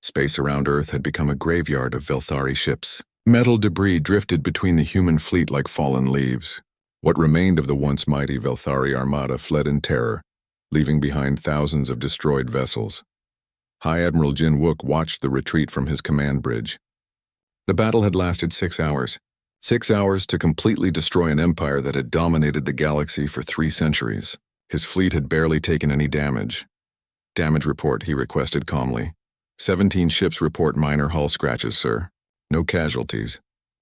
Space around Earth had become a graveyard of Velthari ships. Metal debris drifted between the human fleet like fallen leaves. What remained of the once mighty Velthari armada fled in terror, leaving behind thousands of destroyed vessels. High Admiral Jin Wook watched the retreat from his command bridge. The battle had lasted 6 hours. 6 hours to completely destroy an empire that had dominated the galaxy for 3 centuries. His fleet had barely taken any damage. "Damage report," he requested calmly. 17 ships report minor hull scratches, sir. No casualties.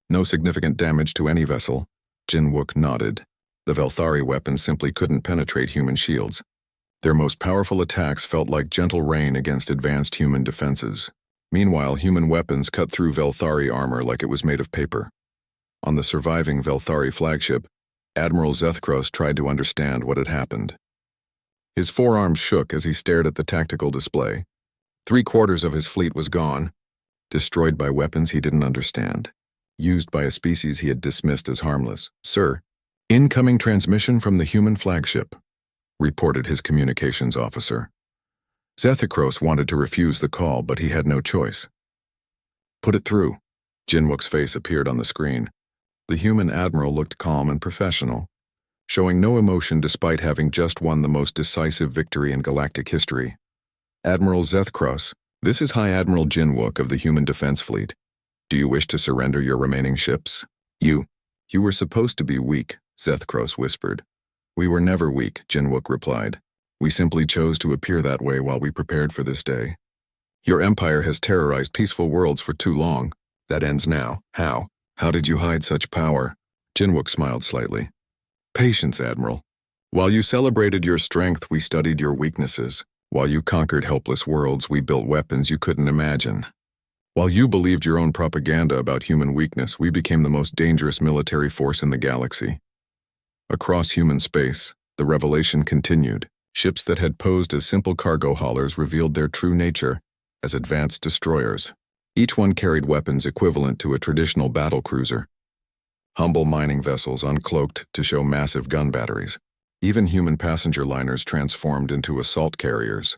No significant damage to any vessel. Jin Wook nodded. The Velthari weapons simply couldn't penetrate human shields. Their most powerful attacks felt like gentle rain against advanced human defenses. Meanwhile, human weapons cut through Velthari armor like it was made of paper. On the surviving Velthari flagship, Admiral Zethkros tried to understand what had happened. His forearms shook as he stared at the tactical display. 3/4 of his fleet was gone, destroyed by weapons he didn't understand, used by a species he had dismissed as harmless. "Sir, incoming transmission from the human flagship," reported his communications officer. Zethkros wanted to refuse the call, but he had no choice. "Put it through." Jin Wook's face appeared on the screen. The human admiral looked calm and professional, showing no emotion despite having just won the most decisive victory in galactic history. "Admiral Zethkros, this is High Admiral Jin Wook of the Human Defense Fleet. Do you wish to surrender your remaining ships?" You were supposed to be weak," Zethkros whispered. "We were never weak," Jin Wook replied. "We simply chose to appear that way while we prepared for this day. Your empire has terrorized peaceful worlds for too long. That ends now. How? How did you hide such power?" Jin Wook smiled slightly. "Patience, Admiral. While you celebrated your strength, we studied your weaknesses. While you conquered helpless worlds, we built weapons you couldn't imagine. While you believed your own propaganda about human weakness, we became the most dangerous military force in the galaxy." Across human space, the revelation continued. Ships that had posed as simple cargo haulers revealed their true nature as advanced destroyers. Each one carried weapons equivalent to a traditional battle cruiser. Humble mining vessels uncloaked to show massive gun batteries. Even human passenger liners transformed into assault carriers.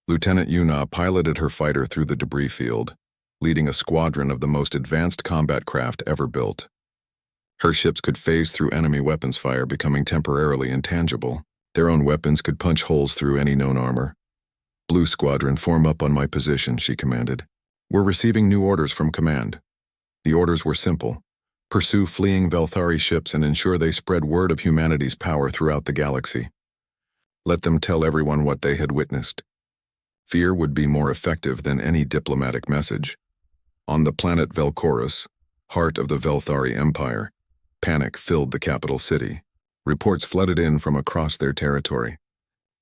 Lieutenant Yuna piloted her fighter through the debris field, leading a squadron of the most advanced combat craft ever built. Her ships could phase through enemy weapons fire, becoming temporarily intangible. Their own weapons could punch holes through any known armor. "Blue Squadron, form up on my position," she commanded. "We're receiving new orders from command." The orders were simple. Pursue fleeing Velthari ships and ensure they spread word of humanity's power throughout the galaxy. Let them tell everyone what they had witnessed. Fear would be more effective than any diplomatic message. On the planet Velkorus, heart of the Velthari Empire, panic filled the capital city. Reports flooded in from across their territory.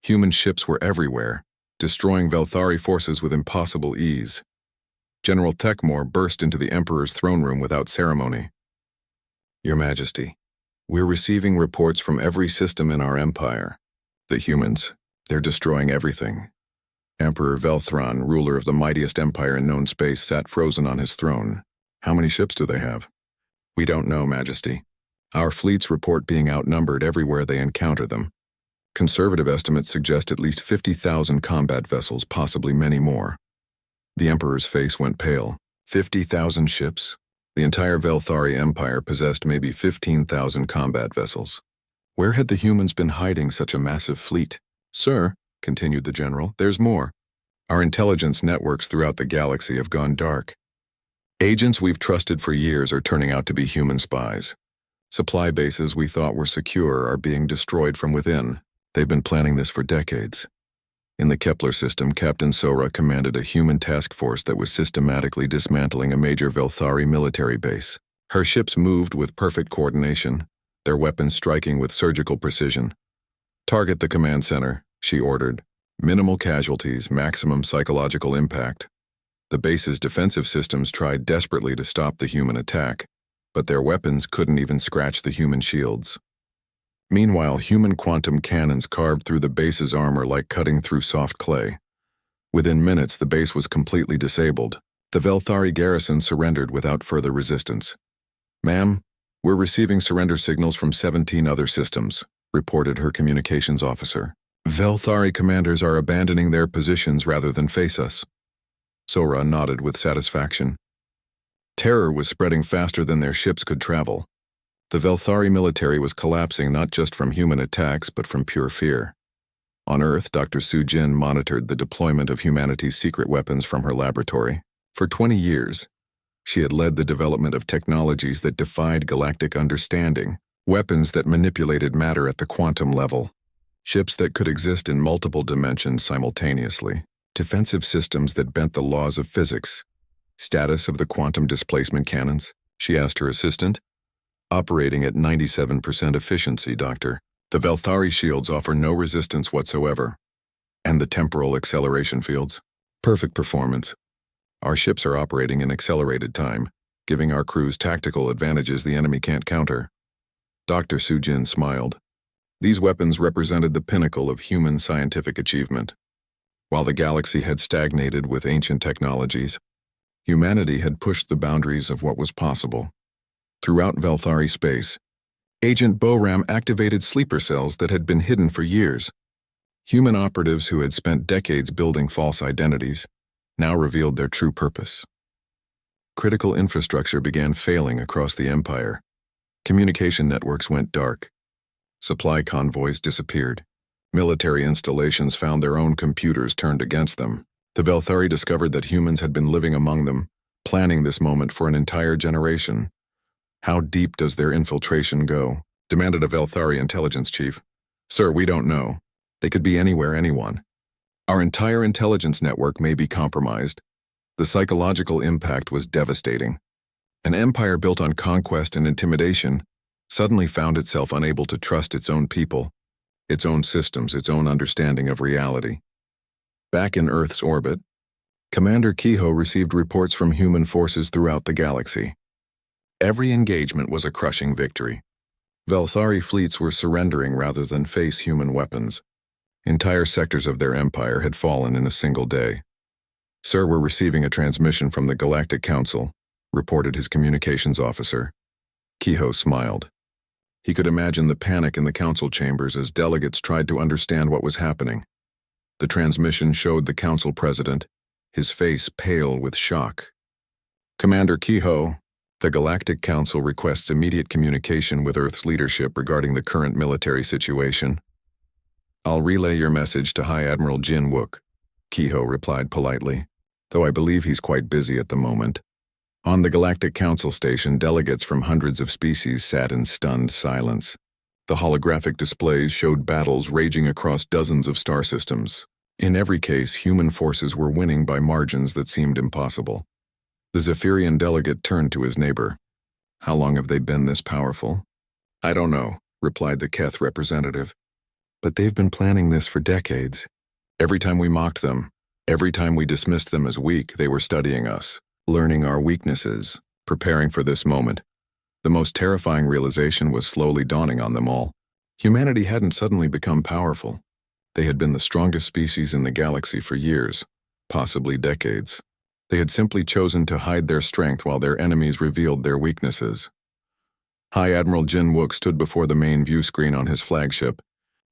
Human ships were everywhere, destroying Velthari forces with impossible ease. General Thekmor burst into the Emperor's throne room without ceremony. "Your Majesty, we're receiving reports from every system in our empire. The humans, they're destroying everything." Emperor Velthron, ruler of the mightiest empire in known space, sat frozen on his throne. "How many ships do they have?" "We don't know, Majesty. Our fleets report being outnumbered everywhere they encounter them. Conservative estimates suggest at least 50,000 combat vessels, possibly many more." The Emperor's face went pale. 50,000 ships? The entire Velthari Empire possessed maybe 15,000 combat vessels. Where had the humans been hiding such a massive fleet? "Sir," continued the general, "there's more. Our intelligence networks throughout the galaxy have gone dark. Agents we've trusted for years are turning out to be human spies. Supply bases we thought were secure are being destroyed from within. They've been planning this for decades." In the Kepler system, Captain Sora commanded a human task force that was systematically dismantling a major Velthari military base. Her ships moved with perfect coordination, their weapons striking with surgical precision. "Target the command center," she ordered. "Minimal casualties, maximum psychological impact." The base's defensive systems tried desperately to stop the human attack, but their weapons couldn't even scratch the human shields. Meanwhile, human quantum cannons carved through the base's armor like cutting through soft clay. Within minutes, the base was completely disabled. The Velthari garrison surrendered without further resistance. "Ma'am, we're receiving surrender signals from 17 other systems," reported her communications officer. "Velthari commanders are abandoning their positions rather than face us." Sora nodded with satisfaction. Terror was spreading faster than their ships could travel. The Velthari military was collapsing not just from human attacks but from pure fear. On Earth, Dr. Su-Jin monitored the deployment of humanity's secret weapons from her laboratory. For 20 years, she had led the development of technologies that defied galactic understanding, weapons that manipulated matter at the quantum level, ships that could exist in multiple dimensions simultaneously, defensive systems that bent the laws of physics. Status of the quantum displacement cannons, she asked her assistant. Operating at 97% efficiency, Doctor. The Velthari shields offer no resistance whatsoever. And the temporal acceleration fields? Perfect performance. Our ships are operating in accelerated time, giving our crews tactical advantages the enemy can't counter. Dr. Su-Jin smiled. These weapons represented the pinnacle of human scientific achievement. While the galaxy had stagnated with ancient technologies, humanity had pushed the boundaries of what was possible. Throughout Velthari space, Agent Boram activated sleeper cells that had been hidden for years. Human operatives who had spent decades building false identities now revealed their true purpose. Critical infrastructure began failing across the Empire. Communication networks went dark. Supply convoys disappeared. Military installations found their own computers turned against them. The Velthari discovered that humans had been living among them, planning this moment for an entire generation. How deep does their infiltration go? Demanded a Velthari intelligence chief. Sir, we don't know. They could be anywhere, anyone. Our entire intelligence network may be compromised. The psychological impact was devastating. An empire built on conquest and intimidation suddenly found itself unable to trust its own people, its own systems, its own understanding of reality. Back in Earth's orbit, Commander Kehoe received reports from human forces throughout the galaxy. Every engagement was a crushing victory. Velthari fleets were surrendering rather than face human weapons. Entire sectors of their empire had fallen in a single day. Sir, we're receiving a transmission from the Galactic Council, reported his communications officer. Kehoe smiled. He could imagine the panic in the council chambers as delegates tried to understand what was happening. The transmission showed the council president, his face pale with shock. Commander Kehoe, the Galactic Council requests immediate communication with Earth's leadership regarding the current military situation. I'll relay your message to High Admiral Jin Wook, Kehoe replied politely, though I believe he's quite busy at the moment. On the Galactic Council station, delegates from hundreds of species sat in stunned silence. The holographic displays showed battles raging across dozens of star systems. In every case, human forces were winning by margins that seemed impossible. The Zephyrian delegate turned to his neighbor. How long have they been this powerful? I don't know, replied the Keth representative. But they've been planning this for decades. Every time we mocked them, every time we dismissed them as weak, they were studying us, learning our weaknesses, preparing for this moment. The most terrifying realization was slowly dawning on them all. Humanity hadn't suddenly become powerful. They had been the strongest species in the galaxy for years, possibly decades. They had simply chosen to hide their strength while their enemies revealed their weaknesses. High Admiral Jin Wook stood before the main view screen on his flagship,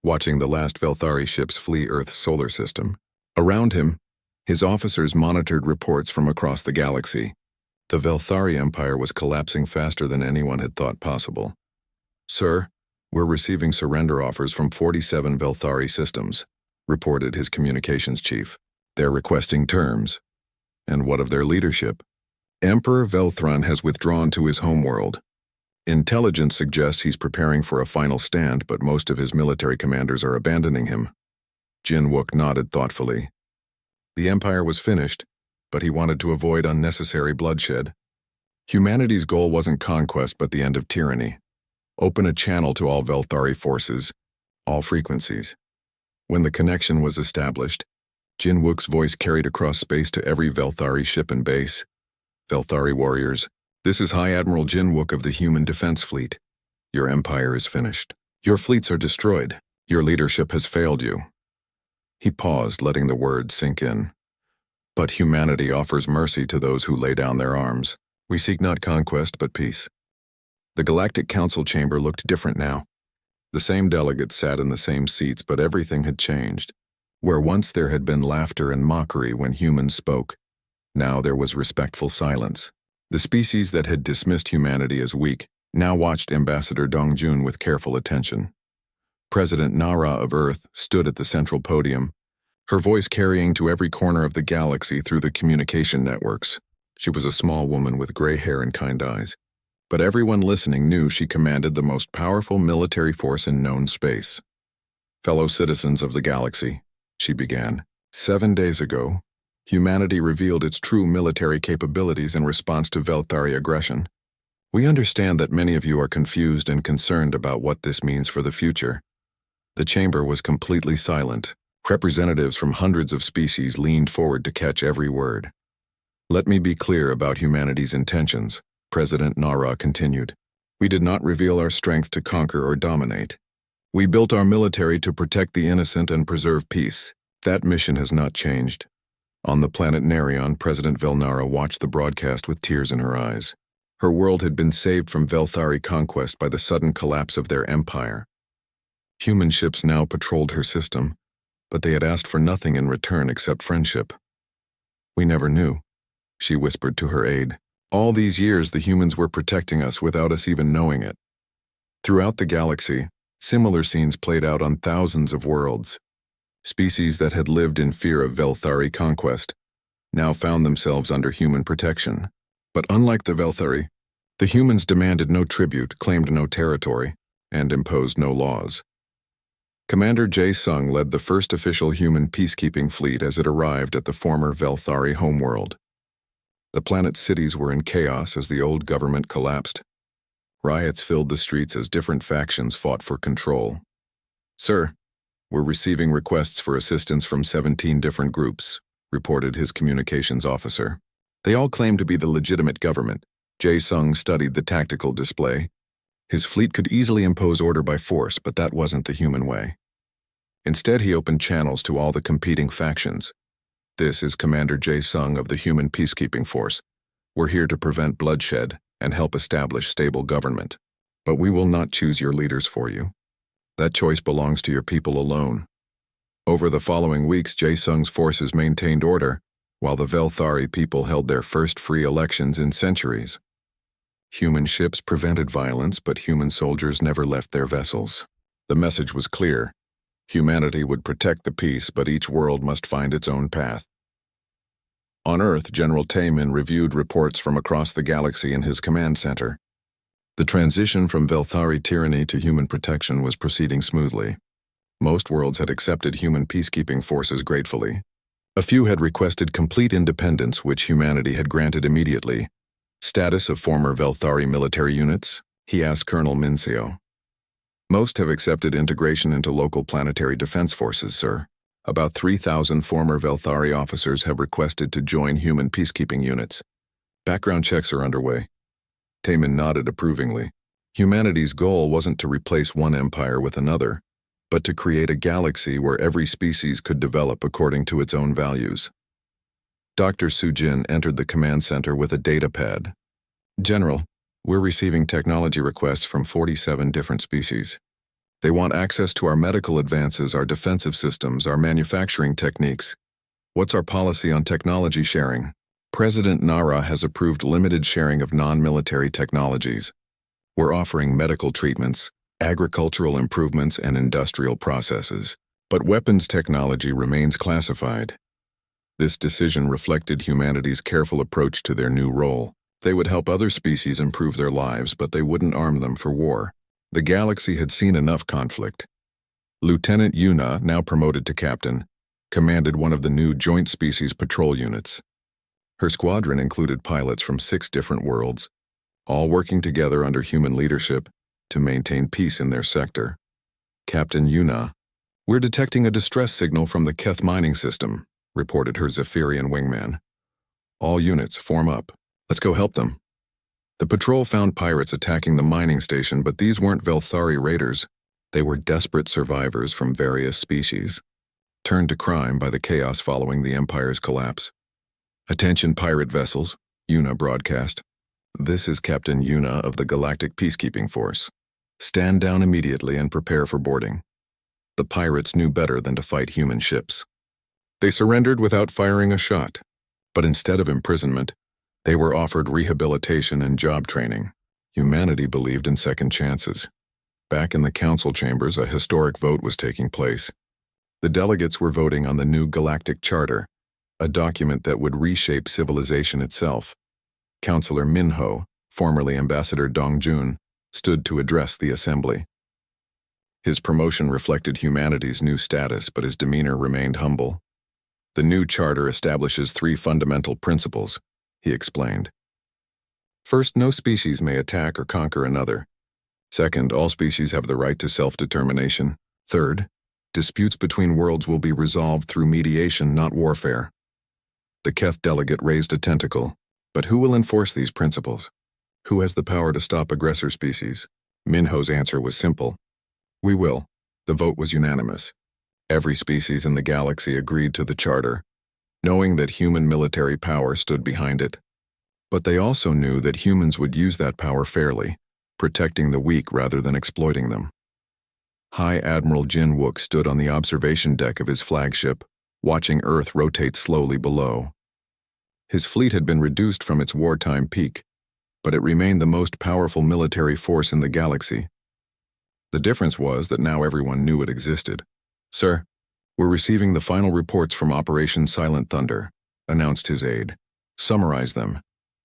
watching the last Velthari ships flee Earth's solar system. Around him, his officers monitored reports from across the galaxy. The Velthari Empire was collapsing faster than anyone had thought possible. Sir, we're receiving surrender offers from 47 Velthari systems, reported his communications chief. They're requesting terms. And what of their leadership? Emperor Velthron has withdrawn to his homeworld. Intelligence suggests he's preparing for a final stand, but most of his military commanders are abandoning him. Jin Wook nodded thoughtfully. The Empire was finished, but he wanted to avoid unnecessary bloodshed. Humanity's goal wasn't conquest, but the end of tyranny. Open a channel to all Velthari forces, all frequencies. When the connection was established, Jin Wook's voice carried across space to every Velthari ship and base. Velthari warriors, this is High Admiral Jin Wook of the Human Defense Fleet. Your empire is finished. Your fleets are destroyed. Your leadership has failed you. He paused, letting the words sink in. But humanity offers mercy to those who lay down their arms. We seek not conquest, but peace. The Galactic Council chamber looked different now. The same delegates sat in the same seats, but everything had changed. Where once there had been laughter and mockery when humans spoke, Now there was respectful silence. The species that had dismissed humanity as weak now watched Ambassador Dongjun with careful attention. President Nara of Earth stood at the central podium, her voice carrying to every corner of the galaxy through the communication networks. She was a small woman with gray hair and kind eyes, but everyone listening knew she commanded the most powerful military force in known space. Fellow citizens of the galaxy, she began, 7 days ago, humanity revealed its true military capabilities in response to Velthari aggression. We understand that many of you are confused and concerned about what this means for the future. The chamber was completely silent. Representatives from hundreds of species leaned forward to catch every word. Let me be clear about humanity's intentions, President Nara continued. We did not reveal our strength to conquer or dominate. We built our military to protect the innocent and preserve peace. That mission has not changed. On the planet Narration, President Velnara watched the broadcast with tears in her eyes. Her world had been saved from Velthari conquest by the sudden collapse of their empire. Human ships now patrolled her system, but they had asked for nothing in return except friendship. We never knew, she whispered to her aide. All these years the humans were protecting us without us even knowing it. Throughout the galaxy, similar scenes played out on thousands of worlds. Species that had lived in fear of Velthari conquest now found themselves under human protection. But unlike the Velthari, the humans demanded no tribute, claimed no territory, and imposed no laws. Commander Jae Sung led the first official human peacekeeping fleet as it arrived at the former Velthari homeworld. The planet's cities were in chaos as the old government collapsed. Riots filled the streets as different factions fought for control. Sir, we're receiving requests for assistance from 17 different groups, reported his communications officer. They all claim to be the legitimate government. Jae Sung studied the tactical display. His fleet could easily impose order by force, but that wasn't the human way. Instead, he opened channels to all the competing factions. This is Commander Jae Sung of the Human Peacekeeping Force. We're here to prevent bloodshed and help establish stable government. But we will not choose your leaders for you. That choice belongs to your people alone. Over the following weeks, Jae Sung's forces maintained order, while the Velthari people held their first free elections in centuries. Human ships prevented violence, but human soldiers never left their vessels. The message was clear. Humanity would protect the peace, but each world must find its own path. On Earth, General Taemin reviewed reports from across the galaxy in his command center. The transition from Velthari tyranny to human protection was proceeding smoothly. Most worlds had accepted human peacekeeping forces gratefully. A few had requested complete independence, which humanity had granted immediately. Status of former Velthari military units? He asked Colonel Minseo. Most have accepted integration into local planetary defense forces, sir. About 3,000 former Velthari officers have requested to join human peacekeeping units. Background checks are underway. Taemin nodded approvingly. Humanity's goal wasn't to replace one empire with another, but to create a galaxy where every species could develop according to its own values. Dr. Sujin entered the command center with a data pad. General, we're receiving technology requests from 47 different species. They want access to our medical advances, our defensive systems, our manufacturing techniques. What's our policy on technology sharing? President Nara has approved limited sharing of non-military technologies. We're offering medical treatments, agricultural improvements, and industrial processes, but weapons technology remains classified. This decision reflected humanity's careful approach to their new role. They would help other species improve their lives, but they wouldn't arm them for war. The galaxy had seen enough conflict. Lieutenant Yuna, now promoted to captain, commanded one of the new joint species patrol units. Her squadron included pilots from 6 different worlds, all working together under human leadership to maintain peace in their sector. Captain Yuna, we're detecting a distress signal from the Keth mining system, reported her Zephyrian wingman. All units, form up. Let's go help them. The patrol found pirates attacking the mining station, but these weren't Velthari raiders. They were desperate survivors from various species, turned to crime by the chaos following the Empire's collapse. Attention pirate vessels, Yuna broadcast. This is Captain Yuna of the Galactic Peacekeeping Force. Stand down immediately and prepare for boarding. The pirates knew better than to fight human ships. They surrendered without firing a shot. But instead of imprisonment, they were offered rehabilitation and job training. Humanity believed in second chances. Back in the council chambers, a historic vote was taking place. The delegates were voting on the new Galactic Charter, a document that would reshape civilization itself. Councillor Minho, formerly Ambassador Dongjun, stood to address the assembly. His promotion reflected humanity's new status, but his demeanor remained humble. The new charter establishes 3 fundamental principles, he explained. First, no species may attack or conquer another. Second, all species have the right to self-determination. Third, disputes between worlds will be resolved through mediation, not warfare. The Keth delegate raised a tentacle. But who will enforce these principles? Who has the power to stop aggressor species? Minho's answer was simple. We will. The vote was unanimous. Every species in the galaxy agreed to the charter, knowing that human military power stood behind it. But they also knew that humans would use that power fairly, protecting the weak rather than exploiting them. High Admiral Jin Wook stood on the observation deck of his flagship, watching Earth rotate slowly below. His fleet had been reduced from its wartime peak, but it remained the most powerful military force in the galaxy. The difference was that now everyone knew it existed. Sir, we're receiving the final reports from Operation Silent Thunder, announced his aide. Summarize them.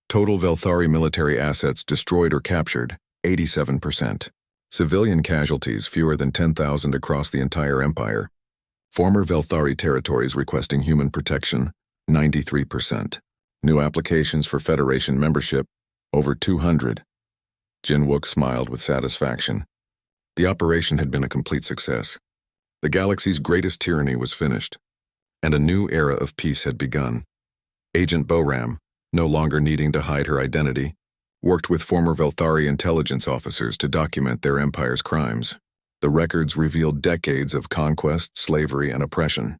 Total Velthari military assets destroyed or captured, 87%. Civilian casualties fewer than 10,000 across the entire empire. Former Velthari territories requesting human protection, 93%. New applications for Federation membership, over 200. Jin Wook smiled with satisfaction. The operation had been a complete success. The galaxy's greatest tyranny was finished, and a new era of peace had begun. Agent Boram, no longer needing to hide her identity, worked with former Velthari intelligence officers to document their empire's crimes. The records revealed decades of conquest, slavery, and oppression.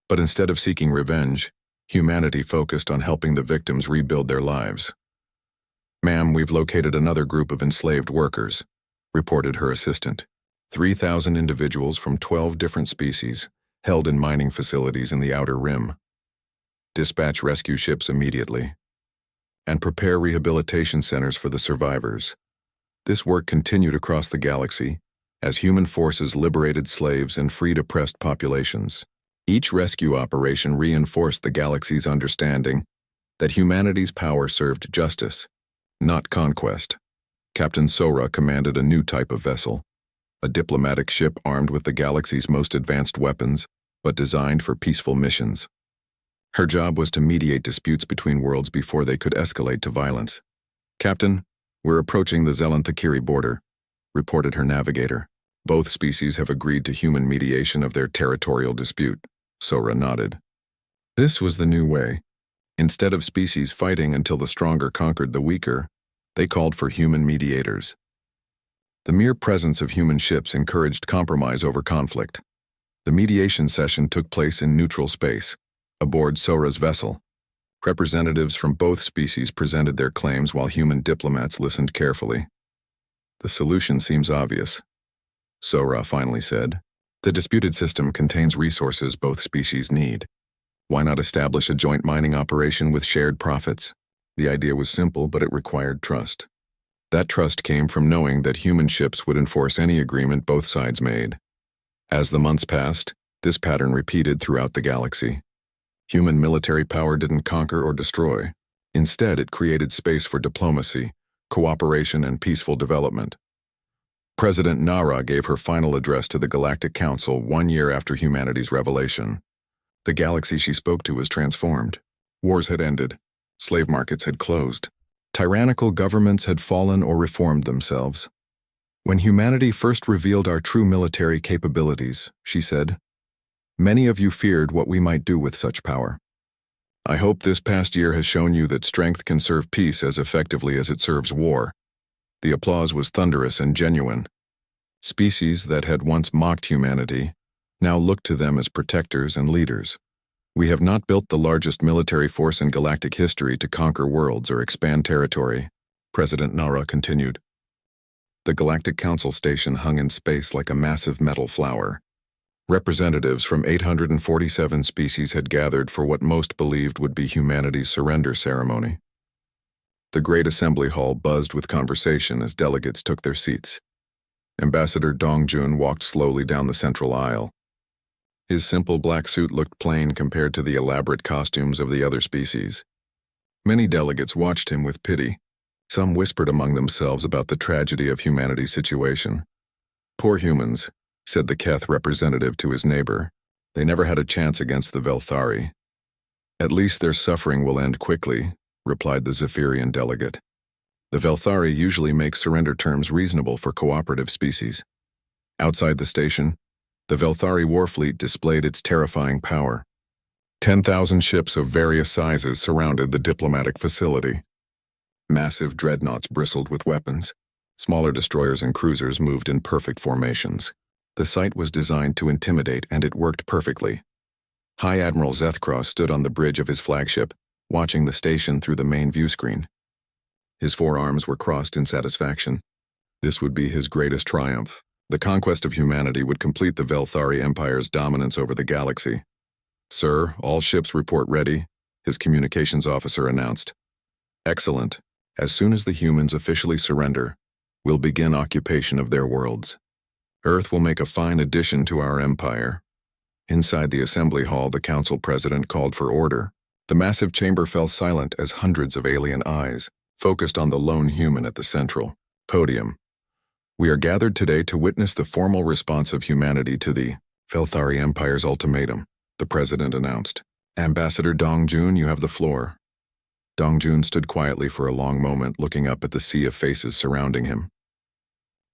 But instead of seeking revenge, humanity focused on helping the victims rebuild their lives. Ma'am, we've located another group of enslaved workers, reported her assistant. 3,000 individuals from 12 different species, held in mining facilities in the Outer Rim. Dispatch rescue ships immediately. And prepare rehabilitation centers for the survivors. This work continued across the galaxy, as human forces liberated slaves and freed oppressed populations. Each rescue operation reinforced the galaxy's understanding that humanity's power served justice, not conquest. Captain Sora commanded a new type of vessel, a diplomatic ship armed with the galaxy's most advanced weapons, but designed for peaceful missions. Her job was to mediate disputes between worlds before they could escalate to violence. Captain, we're approaching the Zelenthakiri border, reported her navigator. Both species have agreed to human mediation of their territorial dispute. Sora nodded. This was the new way. Instead of species fighting until the stronger conquered the weaker, they called for human mediators. The mere presence of human ships encouraged compromise over conflict. The mediation session took place in neutral space, aboard Sora's vessel. Representatives from both species presented their claims while human diplomats listened carefully. The solution seems obvious, Sora finally said. The disputed system contains resources both species need. Why not establish a joint mining operation with shared profits? The idea was simple, but it required trust. That trust came from knowing that human ships would enforce any agreement both sides made. As the months passed, this pattern repeated throughout the galaxy. Human military power didn't conquer or destroy. Instead, it created space for diplomacy, cooperation, and peaceful development. President Nara gave her final address to the Galactic Council 1 year after humanity's revelation. The galaxy she spoke to was transformed. Wars had ended. Slave markets had closed. Tyrannical governments had fallen or reformed themselves. When humanity first revealed our true military capabilities, she said, many of you feared what we might do with such power. I hope this past year has shown you that strength can serve peace as effectively as it serves war. The applause was thunderous and genuine. Species that had once mocked humanity now looked to them as protectors and leaders. We have not built the largest military force in galactic history to conquer worlds or expand territory, President Nara continued. The Galactic Council station hung in space like a massive metal flower. Representatives from 847 species had gathered for what most believed would be humanity's surrender ceremony. The great assembly hall buzzed with conversation as delegates took their seats. Ambassador Dongjun walked slowly down the central aisle. His simple black suit looked plain compared to the elaborate costumes of the other species. Many delegates watched him with pity. Some whispered among themselves about the tragedy of humanity's situation. "Poor humans," said the Keth representative to his neighbor. "They never had a chance against the Velthari." "At least their suffering will end quickly," replied the Zephyrian delegate. "The Velthari usually make surrender terms reasonable for cooperative species." Outside the station, the Velthari warfleet displayed its terrifying power. 10,000 ships of various sizes surrounded the diplomatic facility. Massive dreadnoughts bristled with weapons. Smaller destroyers and cruisers moved in perfect formations. The site was designed to intimidate, and it worked perfectly. High Admiral Zethkross stood on the bridge of his flagship, watching the station through the main view screen. His forearms were crossed in satisfaction. This would be his greatest triumph. The conquest of humanity would complete the Velthari Empire's dominance over the galaxy. "Sir, all ships report ready," his communications officer announced. "Excellent. As soon as the humans officially surrender, we'll begin occupation of their worlds. Earth will make a fine addition to our empire." Inside the assembly hall, the council president called for order. The massive chamber fell silent as hundreds of alien eyes focused on the lone human at the central podium. "We are gathered today to witness the formal response of humanity to the Velthari Empire's ultimatum," the president announced. "Ambassador Dongjun, you have the floor." Dongjun stood quietly for a long moment, looking up at the sea of faces surrounding him.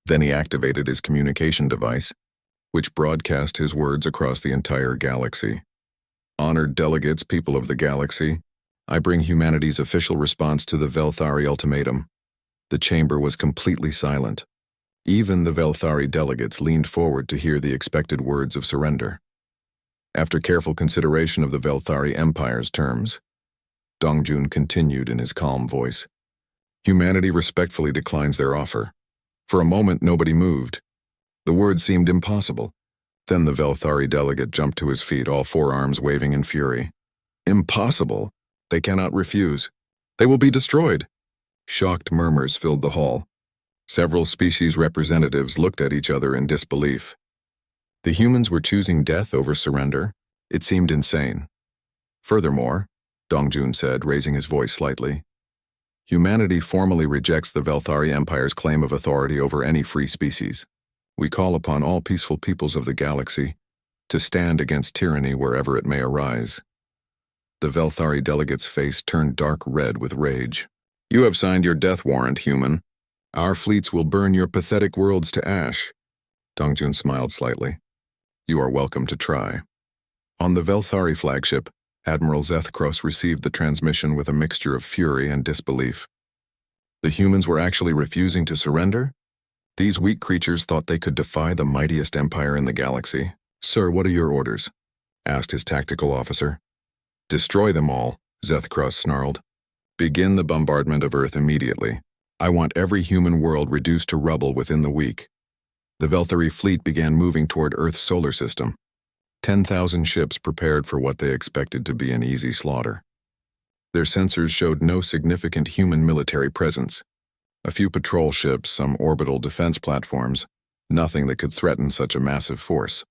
Then he activated his communication device, which broadcast his words across the entire galaxy. "Honored delegates, people of the galaxy, I bring humanity's official response to the Velthari ultimatum." The chamber was completely silent. Even the Velthari delegates leaned forward to hear the expected words of surrender. After careful consideration of the Velthari Empire's terms, Dongjun continued in his calm voice. "Humanity respectfully declines their offer." For a moment, nobody moved. The words seemed impossible. Then the Velthari delegate jumped to his feet, all four arms waving in fury. "Impossible! They cannot refuse. They will be destroyed." Shocked murmurs filled the hall. Several species representatives looked at each other in disbelief. The humans were choosing death over surrender. It seemed insane. "Furthermore," Dongjun said, raising his voice slightly, "humanity formally rejects the Velthari Empire's claim of authority over any free species. We call upon all peaceful peoples of the galaxy to stand against tyranny wherever it may arise." The Velthari delegate's face turned dark red with rage. "You have signed your death warrant, human. Our fleets will burn your pathetic worlds to ash." Dongjun smiled slightly. "You are welcome to try." On the Velthari flagship, Admiral Zethkross received the transmission with a mixture of fury and disbelief. The humans were actually refusing to surrender? These weak creatures thought they could defy the mightiest empire in the galaxy. "Sir, what are your orders?" asked his tactical officer. "Destroy them all," Zethkross snarled. "Begin the bombardment of Earth immediately. I want every human world reduced to rubble within the week." The Velthari fleet began moving toward Earth's solar system. 10,000 ships prepared for what they expected to be an easy slaughter. Their sensors showed no significant human military presence. A few patrol ships, some orbital defense platforms, nothing that could threaten such a massive force.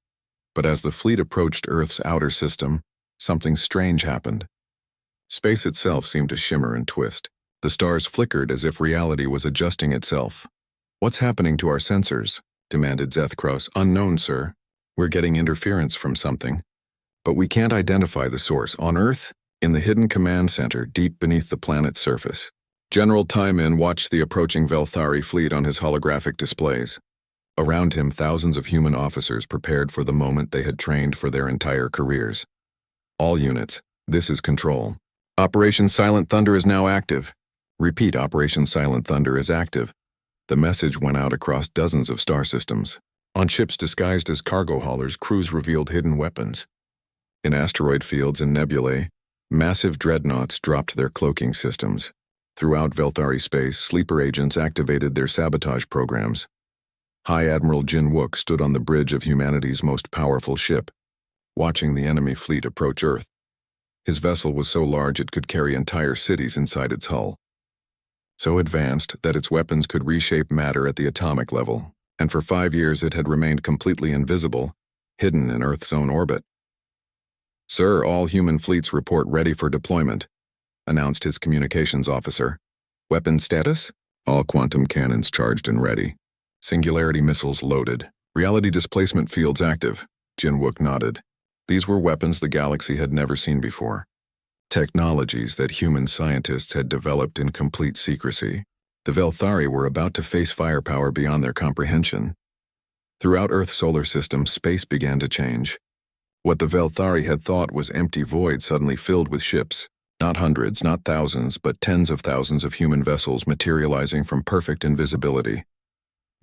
But as the fleet approached Earth's outer system, something strange happened. Space itself seemed to shimmer and twist. The stars flickered as if reality was adjusting itself. "What's happening to our sensors?" demanded Zethkross. "Unknown, sir. We're getting interference from something. But we can't identify the source. On Earth, in the hidden command center deep beneath the planet's surface." General Taimin watched the approaching Velthari fleet on his holographic displays. Around him, thousands of human officers prepared for the moment they had trained for their entire careers. "All units, this is Control. Operation Silent Thunder is now active. Repeat, Operation Silent Thunder is active." The message went out across dozens of star systems. On ships disguised as cargo haulers, crews revealed hidden weapons. In asteroid fields and nebulae, massive dreadnoughts dropped their cloaking systems. Throughout Velthari space, sleeper agents activated their sabotage programs. High Admiral Jin Wook stood on the bridge of humanity's most powerful ship, watching the enemy fleet approach Earth. His vessel was so large it could carry entire cities inside its hull. So advanced that its weapons could reshape matter at the atomic level, and for 5 years it had remained completely invisible, hidden in Earth's own orbit. "Sir, all human fleets report ready for deployment," announced his communications officer. "Weapon status? All quantum cannons charged and ready. Singularity missiles loaded. Reality displacement fields active." Jin Wook nodded. These were weapons the galaxy had never seen before. Technologies that human scientists had developed in complete secrecy. The Velthari were about to face firepower beyond their comprehension. Throughout Earth's solar system, space began to change. What the Velthari had thought was empty void suddenly filled with ships. Not hundreds, not thousands, but tens of thousands of human vessels materializing from perfect invisibility.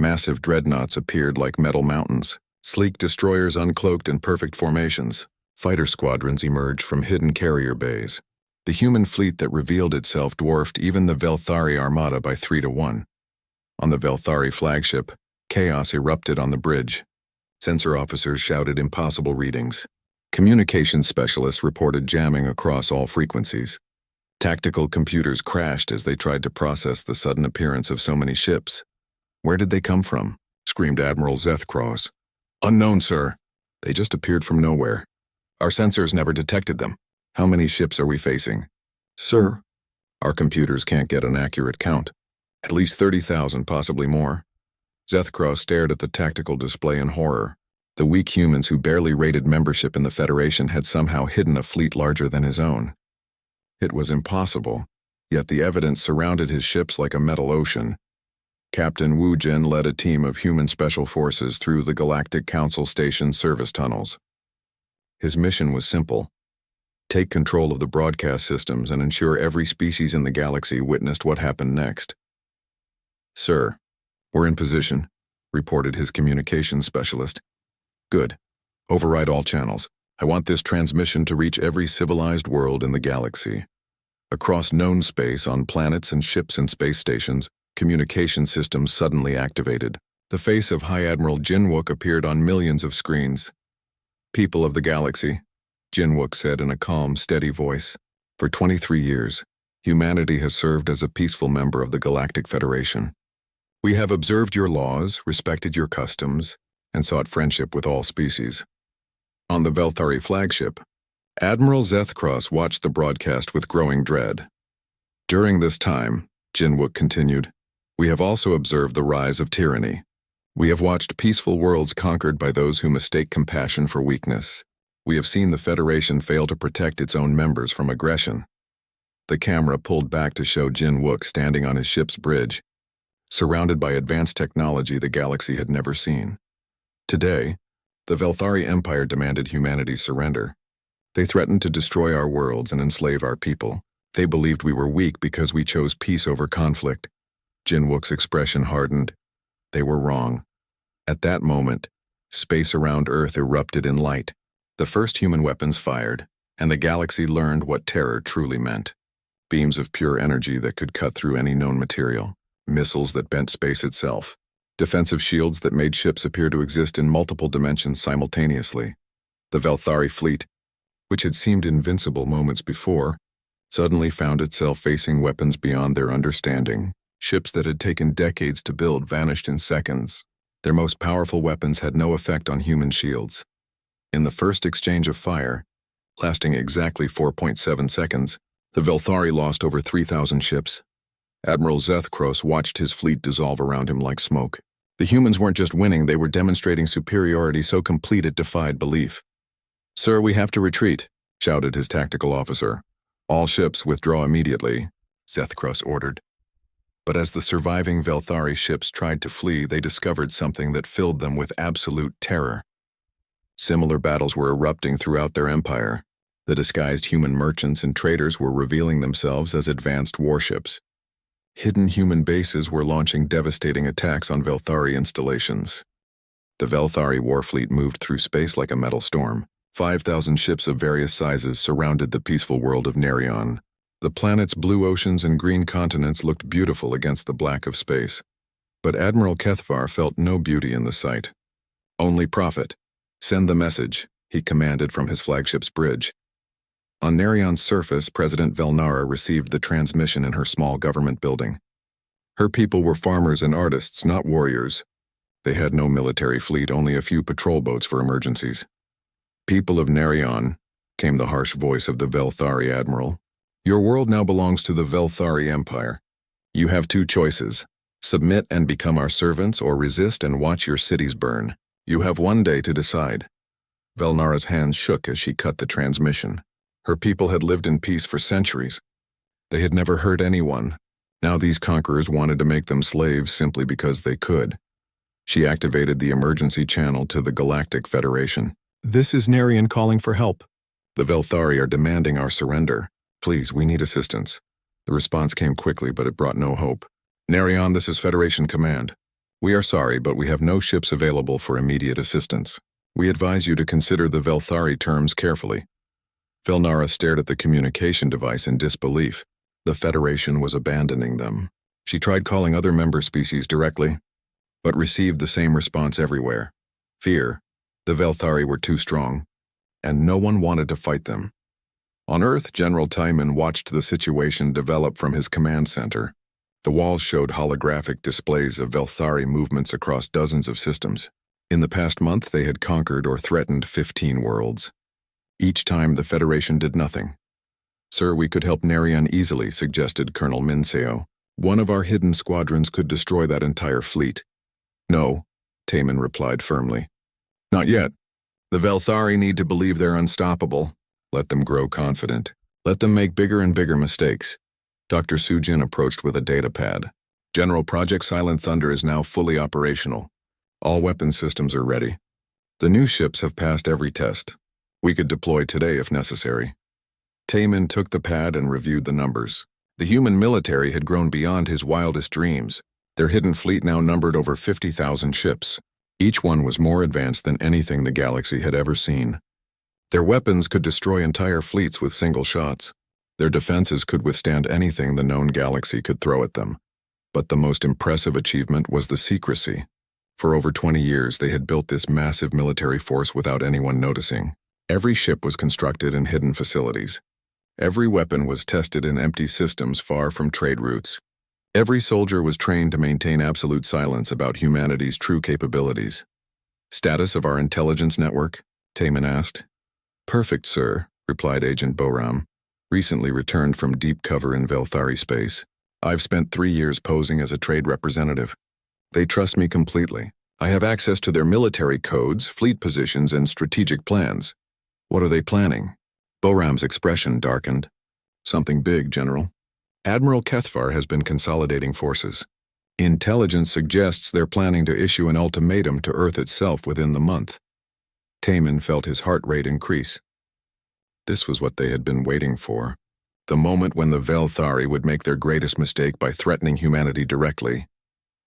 Massive dreadnoughts appeared like metal mountains. Sleek destroyers uncloaked in perfect formations. Fighter squadrons emerged from hidden carrier bays. The human fleet that revealed itself dwarfed even the Velthari armada by 3-1. On the Velthari flagship, chaos erupted on the bridge. Sensor officers shouted impossible readings. Communications specialists reported jamming across all frequencies. Tactical computers crashed as they tried to process the sudden appearance of so many ships. "Where did they come from?" screamed Admiral Zethkros. "Unknown, sir. They just appeared from nowhere. Our sensors never detected them. How many ships are we facing?" "Sir, our computers can't get an accurate count. At least 30,000, possibly more." Zethkros stared at the tactical display in horror. The weak humans who barely rated membership in the Federation had somehow hidden a fleet larger than his own. It was impossible, yet the evidence surrounded his ships like a metal ocean. Captain Wu Jin led a team of human special forces through the Galactic Council Station service tunnels. His mission was simple: take control of the broadcast systems and ensure every species in the galaxy witnessed what happened next. "Sir, we're in position," reported his communications specialist. "Good. Override all channels. I want this transmission to reach every civilized world in the galaxy. Across known space, on planets and ships and space stations, communication systems suddenly activated. The face of High Admiral Jin Wook appeared on millions of screens. "People of the galaxy," Jin Wook said in a calm, steady voice, "for 23 years, humanity has served as a peaceful member of the Galactic Federation. We have observed your laws, respected your customs, and sought friendship with all species." On the Velthari flagship, Admiral Zethkros watched the broadcast with growing dread. "During this time," Jin Wook continued, "we have also observed the rise of tyranny. We have watched peaceful worlds conquered by those who mistake compassion for weakness. We have seen the Federation fail to protect its own members from aggression." The camera pulled back to show Jin Wook standing on his ship's bridge, surrounded by advanced technology the galaxy had never seen. Today, the Velthari Empire demanded humanity's surrender. They threatened to destroy our worlds and enslave our people. They believed we were weak because we chose peace over conflict. Jin Wook's expression hardened. They were wrong. At that moment, space around Earth erupted in light. The first human weapons fired, and the galaxy learned what terror truly meant. Beams of pure energy that could cut through any known material. Missiles that bent space itself. Defensive shields that made ships appear to exist in multiple dimensions simultaneously. The Velthari fleet, which had seemed invincible moments before, suddenly found itself facing weapons beyond their understanding. Ships that had taken decades to build vanished in seconds. Their most powerful weapons had no effect on human shields. In the first exchange of fire, lasting exactly 4.7 seconds, the Velthari lost over 3,000 ships. Admiral Zethkros watched his fleet dissolve around him like smoke. The humans weren't just winning, they were demonstrating superiority so complete it defied belief. "Sir, we have to retreat," shouted his tactical officer. "All ships withdraw immediately," Zethkros ordered. But as the surviving Velthari ships tried to flee, they discovered something that filled them with absolute terror. Similar battles were erupting throughout their empire. The disguised human merchants and traders were revealing themselves as advanced warships. Hidden human bases were launching devastating attacks on Velthari installations. The Velthari war fleet moved through space like a metal storm. 5,000 ships of various sizes surrounded the peaceful world of Narration. The planet's blue oceans and green continents looked beautiful against the black of space. But Admiral Kethvar felt no beauty in the sight. Only profit. Send the message, he commanded from his flagship's bridge. On Narion's surface, President Velnara received the transmission in her small government building. Her people were farmers and artists, not warriors. They had no military fleet, only a few patrol boats for emergencies. People of Narion, came the harsh voice of the Velthari admiral. Your world now belongs to the Velthari Empire. You have two choices. Submit and become our servants, or resist and watch your cities burn. You have one day to decide. Velnara's hands shook as she cut the transmission. Her people had lived in peace for centuries. They had never hurt anyone. Now these conquerors wanted to make them slaves simply because they could. She activated the emergency channel to the Galactic Federation. This is Narion calling for help. The Velthari are demanding our surrender. Please, we need assistance. The response came quickly, but it brought no hope. Narion, this is Federation Command. We are sorry, but we have no ships available for immediate assistance. We advise you to consider the Velthari terms carefully. Velnara stared at the communication device in disbelief. The Federation was abandoning them. She tried calling other member species directly, but received the same response everywhere. Fear. The Velthari were too strong, and no one wanted to fight them. On Earth, General Timon watched the situation develop from his command center. The walls showed holographic displays of Velthari movements across dozens of systems. In the past month, they had conquered or threatened 15 worlds. Each time, the Federation did nothing. Sir, we could help Narion easily, suggested Colonel Minseo. One of our hidden squadrons could destroy that entire fleet. No, Timon replied firmly. Not yet. The Velthari need to believe they're unstoppable. Let them grow confident. Let them make bigger and bigger mistakes. Dr. Sujin approached with a data pad. General, Project Silent Thunder is now fully operational. All weapon systems are ready. The new ships have passed every test. We could deploy today if necessary. Timon took the pad and reviewed the numbers. The human military had grown beyond his wildest dreams. Their hidden fleet now numbered over 50,000 ships. Each one was more advanced than anything the galaxy had ever seen. Their weapons could destroy entire fleets with single shots. Their defenses could withstand anything the known galaxy could throw at them. But the most impressive achievement was the secrecy. For over 20 years, they had built this massive military force without anyone noticing. Every ship was constructed in hidden facilities. Every weapon was tested in empty systems far from trade routes. Every soldier was trained to maintain absolute silence about humanity's true capabilities. Status of our intelligence network? Timon asked. Perfect, sir, replied Agent Boram, recently returned from deep cover in Velthari space. I've spent 3 years posing as a trade representative. They trust me completely. I have access to their military codes, fleet positions, and strategic plans. What are they planning? Boram's expression darkened. Something big, General. Admiral Kethvar has been consolidating forces. Intelligence suggests they're planning to issue an ultimatum to Earth itself within the month. Timon felt his heart rate increase. This was what they had been waiting for. The moment when the Velthari would make their greatest mistake by threatening humanity directly.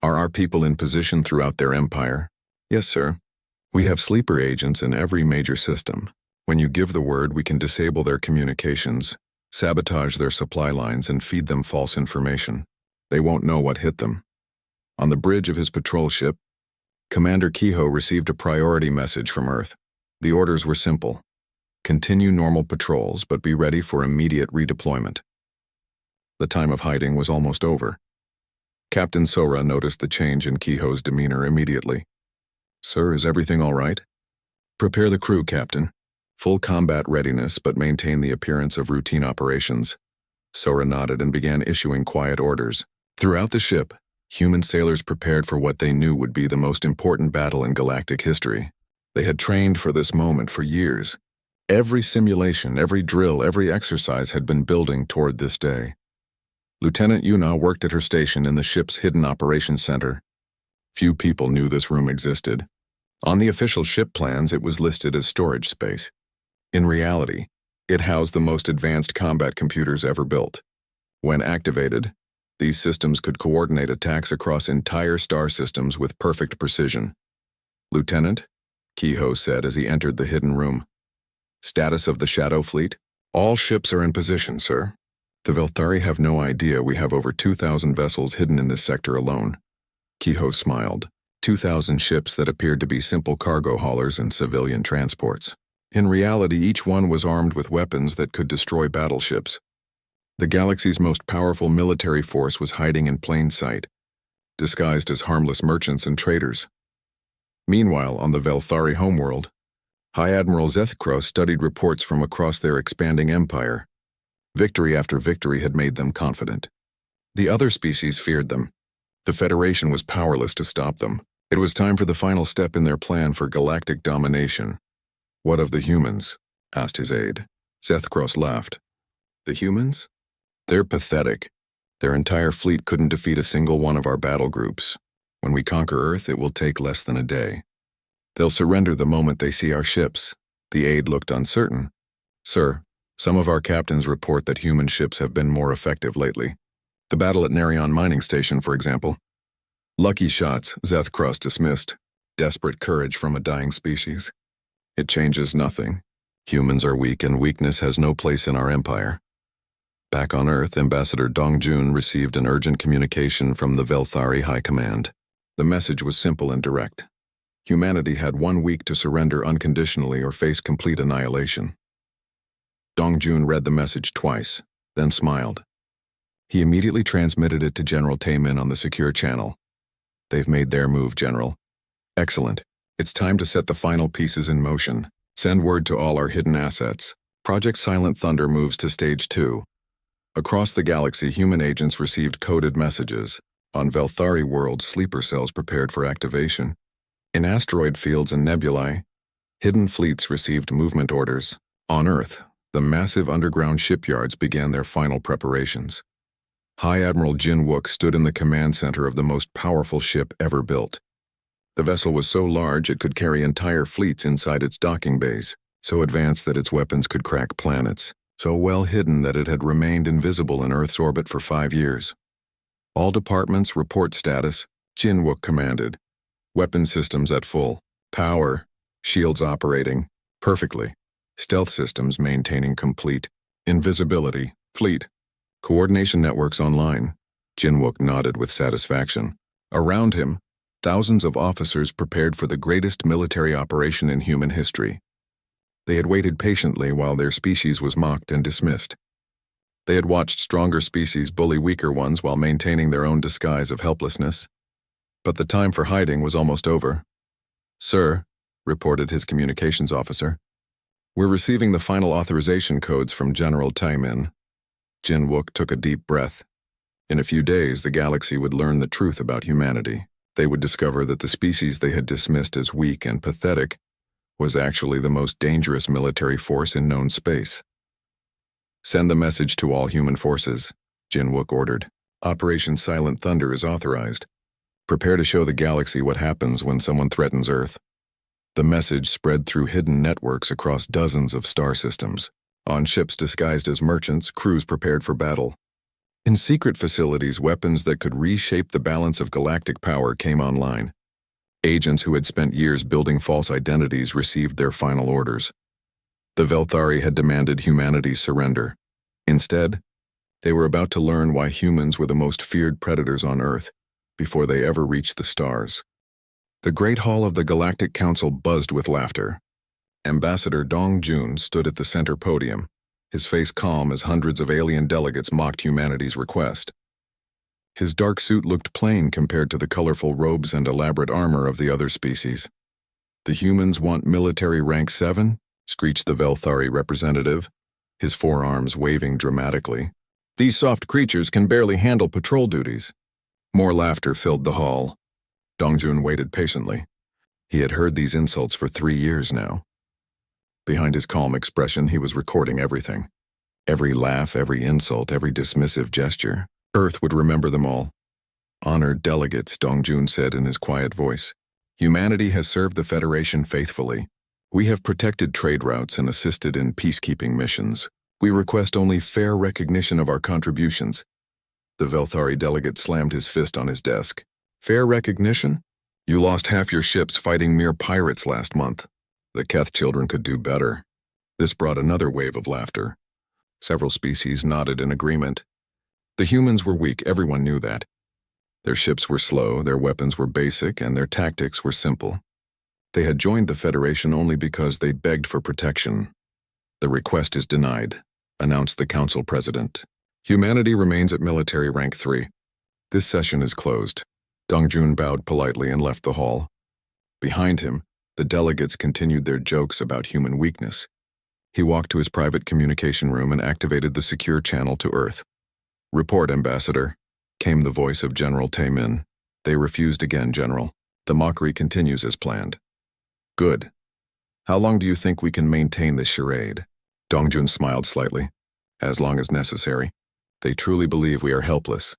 Are our people in position throughout their empire? Yes, sir. We have sleeper agents in every major system. When you give the word, we can disable their communications, sabotage their supply lines, and feed them false information. They won't know what hit them. On the bridge of his patrol ship, Commander Kehoe received a priority message from Earth. The orders were simple. Continue normal patrols, but be ready for immediate redeployment. The time of hiding was almost over. Captain Sora noticed the change in Kehoe's demeanor immediately. Sir, is everything all right? Prepare the crew, Captain. Full combat readiness, but maintain the appearance of routine operations. Sora nodded and began issuing quiet orders. Throughout the ship, human sailors prepared for what they knew would be the most important battle in galactic history. They had trained for this moment for years. Every simulation, every drill, every exercise had been building toward this day. Lieutenant Yuna worked at her station in the ship's hidden operations center. Few people knew this room existed. On the official ship plans, it was listed as storage space. In reality, it housed the most advanced combat computers ever built. When activated, these systems could coordinate attacks across entire star systems with perfect precision. Lieutenant, Kehoe said as he entered the hidden room. Status of the Shadow Fleet? All ships are in position, sir. The Velthari have no idea we have over 2,000 vessels hidden in this sector alone. Kehoe smiled. 2,000 ships that appeared to be simple cargo haulers and civilian transports. In reality, each one was armed with weapons that could destroy battleships. The galaxy's most powerful military force was hiding in plain sight, disguised as harmless merchants and traders. Meanwhile, on the Velthari homeworld, High Admiral Zethkros studied reports from across their expanding empire. Victory after victory had made them confident. The other species feared them. The Federation was powerless to stop them. It was time for the final step in their plan for galactic domination. "What of the humans?" asked his aide. Zethkros laughed. "The humans? They're pathetic. Their entire fleet couldn't defeat a single one of our battle groups. When we conquer Earth, it will take less than a day. They'll surrender the moment they see our ships." The aide looked uncertain. "Sir, some of our captains report that human ships have been more effective lately. The battle at Narration mining station, for example." "Lucky shots," Zethkros dismissed. "Desperate courage from a dying species. It changes nothing. Humans are weak, and weakness has no place in our empire." Back on Earth, Ambassador Dongjun received an urgent communication from the Velthari High Command. The message was simple and direct. Humanity had 1 week to surrender unconditionally or face complete annihilation. Dongjun read the message twice, then smiled. He immediately transmitted it to General Taemin on the secure channel. "They've made their move, General." "Excellent. It's time to set the final pieces in motion. Send word to all our hidden assets. Project Silent Thunder moves to Stage 2. Across the galaxy, human agents received coded messages. On Velthari world, sleeper cells prepared for activation. In asteroid fields and nebulae, hidden fleets received movement orders. On Earth, the massive underground shipyards began their final preparations. High Admiral Jin Wook stood in the command center of the most powerful ship ever built. The vessel was so large it could carry entire fleets inside its docking bays, so advanced that its weapons could crack planets, so well hidden that it had remained invisible in Earth's orbit for 5 years. "All departments report status," Jin Wook commanded. "Weapon systems at full. Power. Shields operating. Perfectly. Stealth systems maintaining complete. Invisibility. Fleet. Coordination networks online." Jin Wook nodded with satisfaction. Around him, thousands of officers prepared for the greatest military operation in human history. They had waited patiently while their species was mocked and dismissed. They had watched stronger species bully weaker ones while maintaining their own disguise of helplessness. But the time for hiding was almost over. "Sir," reported his communications officer, "we're receiving the final authorization codes from General Taemin." Jin Wook took a deep breath. In a few days, the galaxy would learn the truth about humanity. They would discover that the species they had dismissed as weak and pathetic was actually the most dangerous military force in known space. "Send the message to all human forces," Jin Wook ordered. "Operation Silent Thunder is authorized. Prepare to show the galaxy what happens when someone threatens Earth." The message spread through hidden networks across dozens of star systems. On ships disguised as merchants, crews prepared for battle. In secret facilities, weapons that could reshape the balance of galactic power came online. Agents who had spent years building false identities received their final orders. The Velthari had demanded humanity's surrender. Instead, they were about to learn why humans were the most feared predators on Earth before they ever reached the stars. The Great Hall of the Galactic Council buzzed with laughter. Ambassador Dongjun stood at the center podium, his face calm as hundreds of alien delegates mocked humanity's request. His dark suit looked plain compared to the colorful robes and elaborate armor of the other species. "The humans want military rank 7? Screeched the Velthari representative, his forearms waving dramatically. "These soft creatures can barely handle patrol duties." More laughter filled the hall. Dongjun waited patiently. He had heard these insults for 3 years now. Behind his calm expression, he was recording everything. Every laugh, every insult, every dismissive gesture. Earth would remember them all. "Honored delegates," Dongjun said in his quiet voice. "Humanity has served the Federation faithfully. We have protected trade routes and assisted in peacekeeping missions. We request only fair recognition of our contributions." The Velthari delegate slammed his fist on his desk. "Fair recognition? You lost half your ships fighting mere pirates last month. The Keth children could do better." This brought another wave of laughter. Several species nodded in agreement. The humans were weak, everyone knew that. Their ships were slow, their weapons were basic, and their tactics were simple. They had joined the Federation only because they begged for protection. "The request is denied," announced the Council President. "Humanity remains at military rank 3. This session is closed." Dongjun bowed politely and left the hall. Behind him, the delegates continued their jokes about human weakness. He walked to his private communication room and activated the secure channel to Earth. "Report, Ambassador," came the voice of General Taemin. "They refused again, General. The mockery continues as planned." "Good. How long do you think we can maintain this charade?" Dongjun smiled slightly. "As long as necessary. They truly believe we are helpless."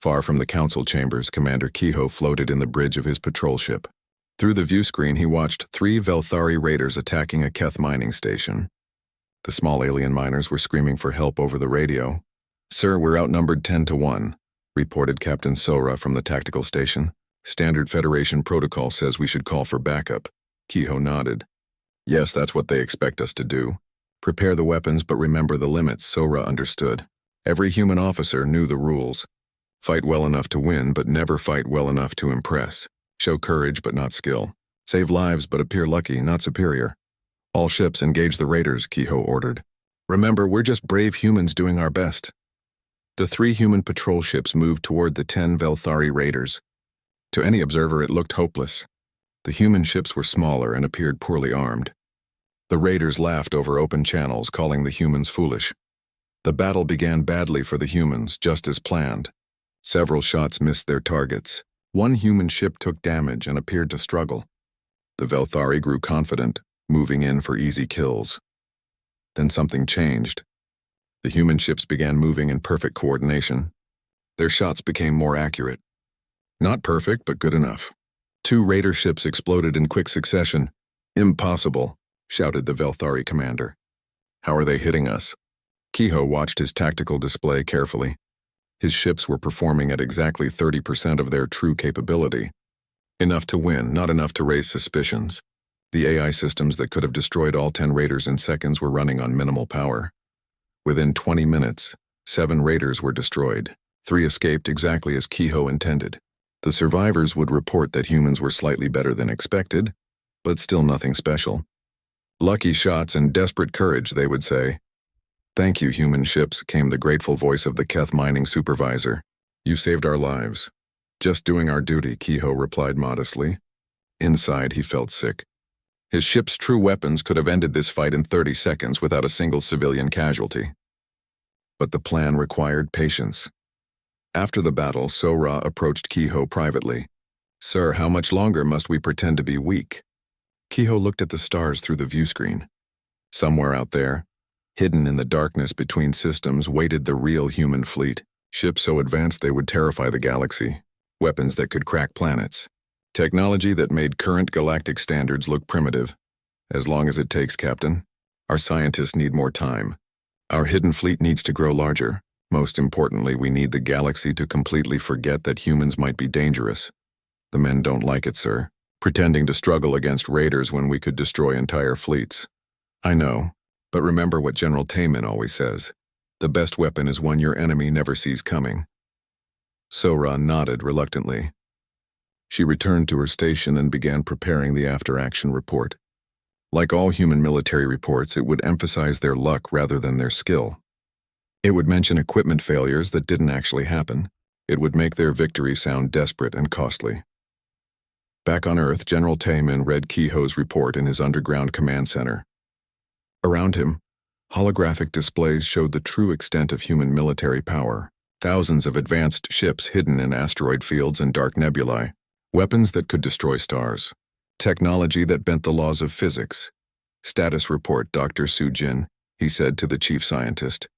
Far from the council chambers, Commander Kiho floated in the bridge of his patrol ship. Through the view screen, he watched 3 Velthari raiders attacking a Keth mining station. The small alien miners were screaming for help over the radio. "Sir, we're outnumbered 10-1, reported Captain Sora from the tactical station. "Standard Federation protocol says we should call for backup." Kiho nodded. "Yes, that's what they expect us to do. Prepare the weapons, but remember the limits." Sora understood. Every human officer knew the rules. Fight well enough to win, but never fight well enough to impress. Show courage, but not skill. Save lives, but appear lucky, not superior. "All ships engage the raiders," Kiho ordered. "Remember, we're just brave humans doing our best." The 3 human patrol ships moved toward the 10 Velthari raiders. To any observer, it looked hopeless. The human ships were smaller and appeared poorly armed. The raiders laughed over open channels, calling the humans foolish. The battle began badly for the humans, just as planned. Several shots missed their targets. One human ship took damage and appeared to struggle. The Velthari grew confident, moving in for easy kills. Then something changed. The human ships began moving in perfect coordination. Their shots became more accurate. Not perfect, but good enough. 2 raider ships exploded in quick succession. "Impossible," shouted the Velthari commander. "How are they hitting us?" Kiho watched his tactical display carefully. His ships were performing at exactly 30% of their true capability. Enough to win, not enough to raise suspicions. The AI systems that could have destroyed all 10 raiders in seconds were running on minimal power. Within 20 minutes, 7 raiders were destroyed. 3 escaped exactly as Kiho intended. The survivors would report that humans were slightly better than expected, but still nothing special. "Lucky shots and desperate courage," they would say. "Thank you, human ships," came the grateful voice of the Keth mining supervisor. "You saved our lives." "Just doing our duty," Kiho replied modestly. Inside, he felt sick. His ship's true weapons could have ended this fight in 30 seconds without a single civilian casualty. But the plan required patience. After the battle, Sora approached Kiho privately. "Sir, how much longer must we pretend to be weak?" Kiho looked at the stars through the view screen. Somewhere out there, hidden in the darkness between systems, waited the real human fleet. Ships so advanced they would terrify the galaxy. Weapons that could crack planets. Technology that made current galactic standards look primitive. "As long as it takes, Captain. Our scientists need more time. Our hidden fleet needs to grow larger. Most importantly, we need the galaxy to completely forget that humans might be dangerous." "The men don't like it, sir. Pretending to struggle against raiders when we could destroy entire fleets." "I know. But remember what General Taemin always says. The best weapon is one your enemy never sees coming." Sora nodded reluctantly. She returned to her station and began preparing the after-action report. Like all human military reports, it would emphasize their luck rather than their skill. It would mention equipment failures that didn't actually happen. It would make their victory sound desperate and costly. Back on Earth, General Taemin read Kiho's report in his underground command center. Around him, holographic displays showed the true extent of human military power. Thousands of advanced ships hidden in asteroid fields and dark nebulae. Weapons that could destroy stars. Technology that bent the laws of physics. "Status report, Dr. Sujin," he said to the chief scientist.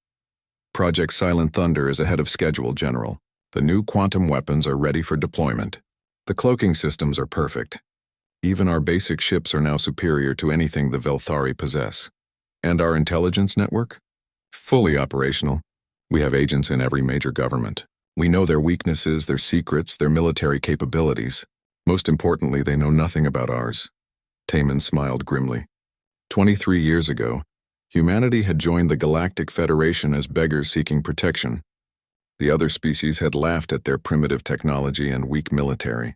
"Project Silent Thunder is ahead of schedule, General. The new quantum weapons are ready for deployment. The cloaking systems are perfect. Even our basic ships are now superior to anything the Velthari possess. And our intelligence network? Fully operational. We have agents in every major government. We know their weaknesses, their secrets, their military capabilities. Most importantly, they know nothing about ours." Taemin smiled grimly. 23 years ago, humanity had joined the Galactic Federation as beggars seeking protection. The other species had laughed at their primitive technology and weak military.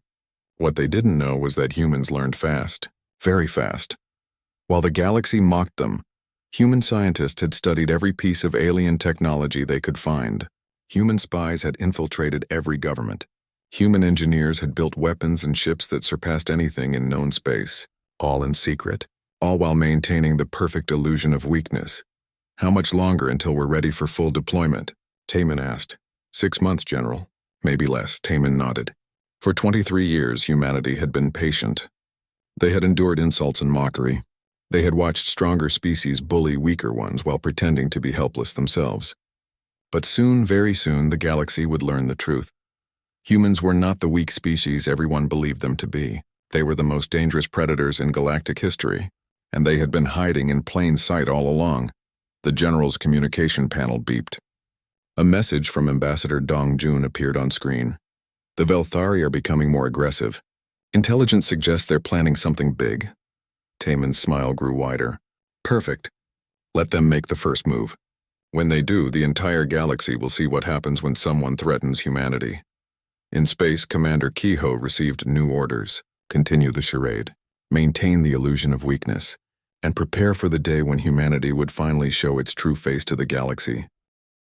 What they didn't know was that humans learned fast, very fast. While the galaxy mocked them, human scientists had studied every piece of alien technology they could find. Human spies had infiltrated every government. Human engineers had built weapons and ships that surpassed anything in known space, all in secret, all while maintaining the perfect illusion of weakness. "How much longer until we're ready for full deployment?" Taman asked. 6 months, General. Maybe less, Taman nodded. For 23 years, humanity had been patient. They had endured insults and mockery. They had watched stronger species bully weaker ones while pretending to be helpless themselves. But soon, very soon, the galaxy would learn the truth. Humans were not the weak species everyone believed them to be. They were the most dangerous predators in galactic history, and they had been hiding in plain sight all along. The General's communication panel beeped. A message from Ambassador Dong Jun appeared on screen. "The Velthari are becoming more aggressive. Intelligence suggests they're planning something big." Taman's smile grew wider. "Perfect. Let them make the first move. When they do, the entire galaxy will see what happens when someone threatens humanity." In space, Commander Kehoe received new orders. Continue the charade, maintain the illusion of weakness, and prepare for the day when humanity would finally show its true face to the galaxy.